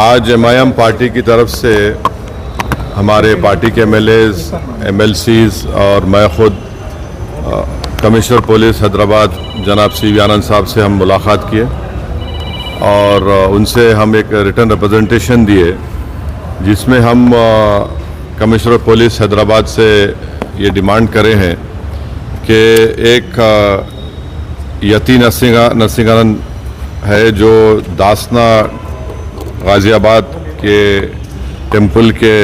आज MIM party की तरफ से हमारे पार्टी के MLAs, MLCs और मैं ख़ुद कमिश्नर पुलिस हैदराबाद जनाब CV आनंद साहब से हम मुलाकात किए और उनसे हम एक रिटर्न रिप्रेजेंटेशन दिए जिसमें हम कमिश्नर पुलिस हैदराबाद से ये डिमांड करे हैं कि एक यती नरसिंहानंद है जो दासना गाज़ियाबाद के टेम्पल के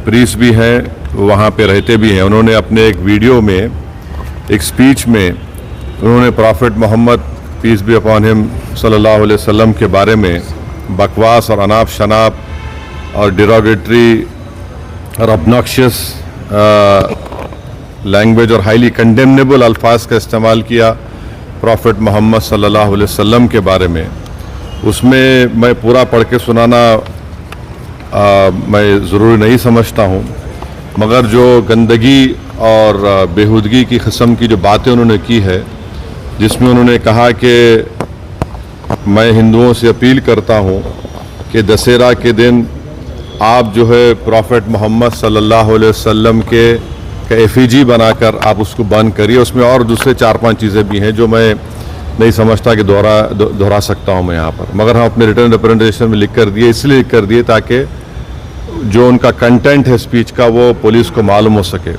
प्रीस्ट भी हैं, वहाँ पे रहते भी हैं। उन्होंने अपने एक वीडियो में, एक स्पीच में उन्होंने prophet Muhammad peace be upon him सल्लल्लाहु अलैहि वसल्लम के बारे में बकवास और अनाप शनाप और डिरोगेटरी और ऑब्नॉक्शियस लैंग्वेज और हाईली कंडेमनेबल अल्फाज का इस्तेमाल किया प्रॉफिट मोहम्मद सल्लल्लाहु अलैहि वसल्लम के बारे में। उसमें मैं पूरा पढ़ के सुनाना मैं ज़रूरी नहीं समझता हूँ, मगर जो गंदगी और बेहूदगी की किस्म की जो बातें उन्होंने की है, जिसमें उन्होंने कहा कि मैं हिंदुओं से अपील करता हूँ कि दशहरा के दिन आप जो है प्रॉफिट मोहम्मद सल्लल्लाहु अलैहि वसल्लम के एफिजी बनाकर आप उसको बंद करिए। उसमें और दूसरे 4-5 चीज़ें भी हैं जो मैं नहीं समझता कि दोहरा सकता हूँ मैं यहाँ पर, मगर हम अपने रिटर्न रिप्रेजेंटेशन में लिख कर दिए, इसलिए लिख कर दिए ताकि जो उनका कंटेंट है स्पीच का वो पुलिस को मालूम हो सके।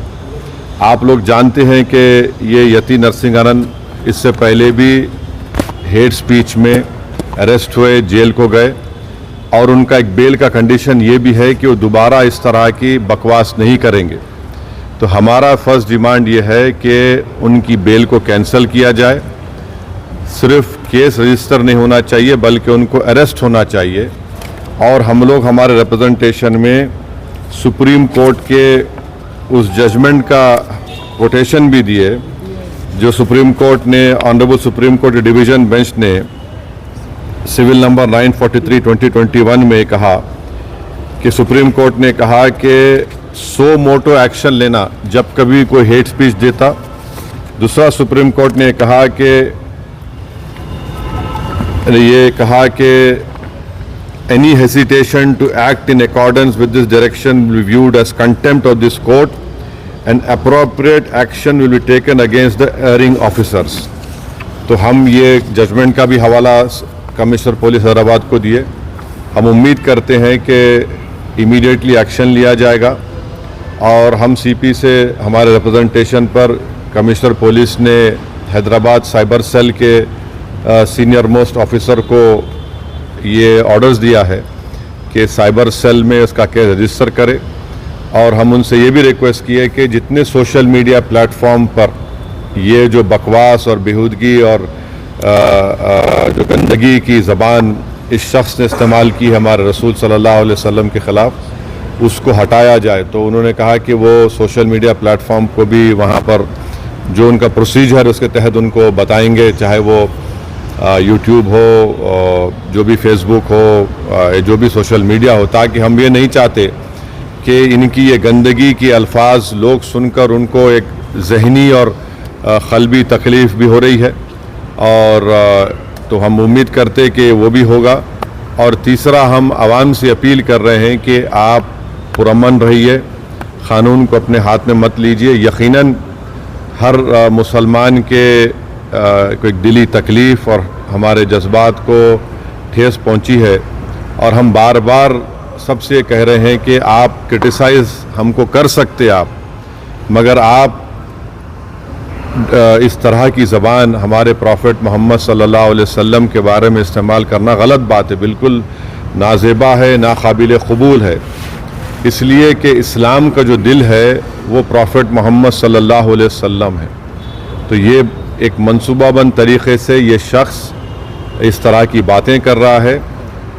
आप लोग जानते हैं कि ये यती नरसिंहानंद इससे पहले भी हेट स्पीच में अरेस्ट हुए, जेल को गए और उनका एक बेल का कंडीशन ये भी है कि वो दोबारा इस तरह की बकवास नहीं करेंगे। तो हमारा फर्स्ट डिमांड ये है कि उनकी बेल को कैंसिल किया जाए, सिर्फ केस रजिस्टर नहीं होना चाहिए बल्कि उनको अरेस्ट होना चाहिए। और हम लोग हमारे रिप्रेजेंटेशन में सुप्रीम कोर्ट के उस जजमेंट का कोटेशन भी दिए जो सुप्रीम कोर्ट ने, honourable supreme court division bench ने सिविल नंबर 943/2021 में कहा कि सुप्रीम कोर्ट ने कहा कि सो मोटो एक्शन लेना जब कभी कोई हेट स्पीच देता। दूसरा, सुप्रीम कोर्ट ने कहा कि any hesitation to act in accordance with this direction will be viewed as contempt of this court and appropriate action will be taken against the erring officers। तो हम ये judgement का भी हवाला कमिश्नर पुलिस हैदराबाद को दिए। हम उम्मीद करते हैं कि इमीडिएटली एक्शन लिया जाएगा और हम CP से हमारे रिप्रेजेंटेशन पर कमिश्नर पुलिस ने हैदराबाद साइबर सेल के सीनियर मोस्ट ऑफिसर को ये ऑर्डर्स दिया है कि साइबर सेल में इसका केस रजिस्टर करे। और हम उनसे ये भी रिक्वेस्ट किए कि जितने सोशल मीडिया प्लेटफॉर्म पर ये जो बकवास और बेहूदगी और जो गंदगी की ज़बान इस शख्स ने इस्तेमाल की है हमारे रसूल सल्लल्लाहु अलैहि वसल्लम के ख़िलाफ़, उसको हटाया जाए। तो उन्होंने कहा कि वो सोशल मीडिया प्लेटफॉर्म को भी वहाँ पर जो उनका प्रोसीजर उसके तहत उनको बताएंगे, चाहे वो यूट्यूब हो, जो भी फेसबुक हो, जो भी सोशल मीडिया हो, ताकि हम ये नहीं चाहते कि इनकी ये गंदगी की अल्फाज लोग सुनकर उनको एक जहनी और क़ल्बी तकलीफ़ भी हो रही है। और तो हम उम्मीद करते कि वो भी होगा। और तीसरा, हम आवाम से अपील कर रहे हैं कि आप पुरअमन रहिए, क़ानून को अपने हाथ में मत लीजिए। यकीनन हर मुसलमान के कोई दिली तकलीफ़ और हमारे जज्बात को ठेस पहुंची है और हम बार बार सबसे कह रहे हैं कि आप क्रिटिसाइज़ हमको कर सकते आप, मगर आप इस तरह की ज़बान हमारे प्रॉफिट मोहम्मद सल्लल्लाहु अलैहि वसल्लम के बारे में इस्तेमाल करना गलत बात है, बिल्कुल नाज़ेबा है, नाकाबिल क़बूल है। इसलिए कि इस्लाम का जो दिल है वो प्रॉफिट मोहम्मद सल्लल्लाहु अलैहि वसल्लम है। तो ये एक मंसूबाबंद तरीक़े से ये शख्स इस तरह की बातें कर रहा है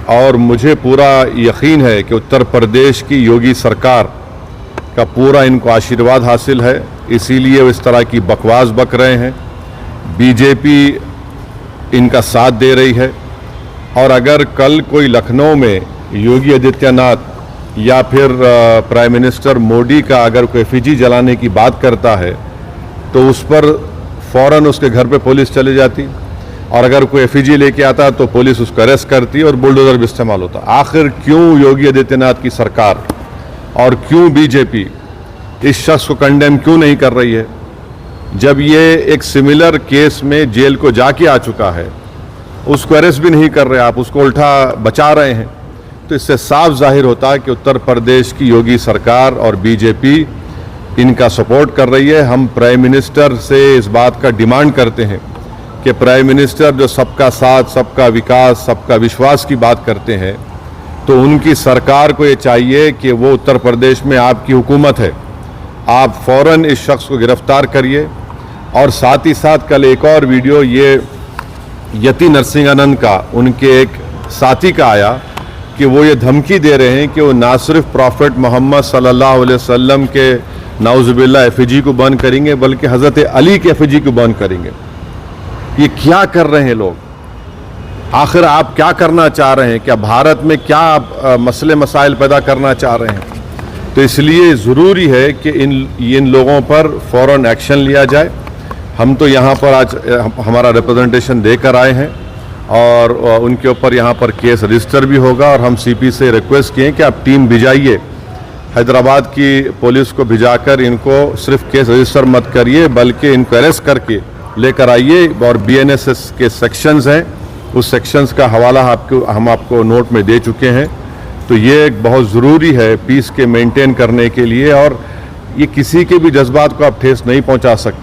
और मुझे पूरा यकीन है कि उत्तर प्रदेश की योगी सरकार का पूरा इनको आशीर्वाद हासिल है, इसीलिए वो इस तरह की बकवास बक रहे हैं। बीजेपी इनका साथ दे रही है और अगर कल कोई लखनऊ में योगी आदित्यनाथ या फिर प्राइम मिनिस्टर मोदी का अगर कोई एफिजी जलाने की बात करता है तो उस पर फ़ौरन उसके घर पे पुलिस चली जाती। और अगर कोई एफईजी लेके आता तो पुलिस उसको अरेस्ट करती और बुलडोजर भी इस्तेमाल होता। आखिर क्यों योगी आदित्यनाथ की सरकार और क्यों बीजेपी इस शख्स को कंडेम क्यों नहीं कर रही है? जब ये एक सिमिलर केस में जेल को जाके आ चुका है, उसको अरेस्ट भी नहीं कर रहे आप, उसको उल्टा बचा रहे हैं। तो इससे साफ जाहिर होता है कि उत्तर प्रदेश की योगी सरकार और बीजेपी इनका सपोर्ट कर रही है। हम प्राइम मिनिस्टर से इस बात का डिमांड करते हैं कि प्राइम मिनिस्टर जो सबका साथ, सबका विकास, सबका विश्वास की बात करते हैं, तो उनकी सरकार को ये चाहिए कि वो उत्तर प्रदेश में आपकी हुकूमत है, आप फ़ौरन इस शख्स को गिरफ्तार करिए। और साथ ही साथ कल एक और वीडियो ये यति नरसिंहानंद का, उनके एक साथी का आया कि वो ये धमकी दे रहे हैं कि वो ना सिर्फ प्रॉफेट मोहम्मद सल्लल्लाहु अलैहि वसल्लम के नाउज़ुबिल्लाह एफईजी को बंद करेंगे, बल्कि हज़रत अली के एफईजी को बंद करेंगे। ये क्या कर रहे हैं लोग? आखिर आप क्या करना चाह रहे हैं? क्या भारत में क्या आप मसले मसाइल पैदा करना चाह रहे हैं? तो इसलिए ज़रूरी है कि इन लोगों पर फ़ौरन एक्शन लिया जाए। हम तो यहाँ पर आज हमारा रिप्रेजेंटेशन देकर आए हैं और उनके ऊपर यहाँ पर केस रजिस्टर भी होगा। और हम सीपी से रिक्वेस्ट किए कि आप टीम भिजाइए, हैदराबाद की पुलिस को भिजाकर इनको सिर्फ केस रजिस्टर मत करिए, बल्कि इनको अरेस्ट करके लेकर आइए। और बीएनएस के सेक्शंस हैं, उस सेक्शंस का हवाला हम आपको नोट में दे चुके हैं। तो ये एक बहुत ज़रूरी है पीस के मेंटेन करने के लिए, और ये किसी के भी जज्बात को आप ठेस नहीं पहुंचा सकते।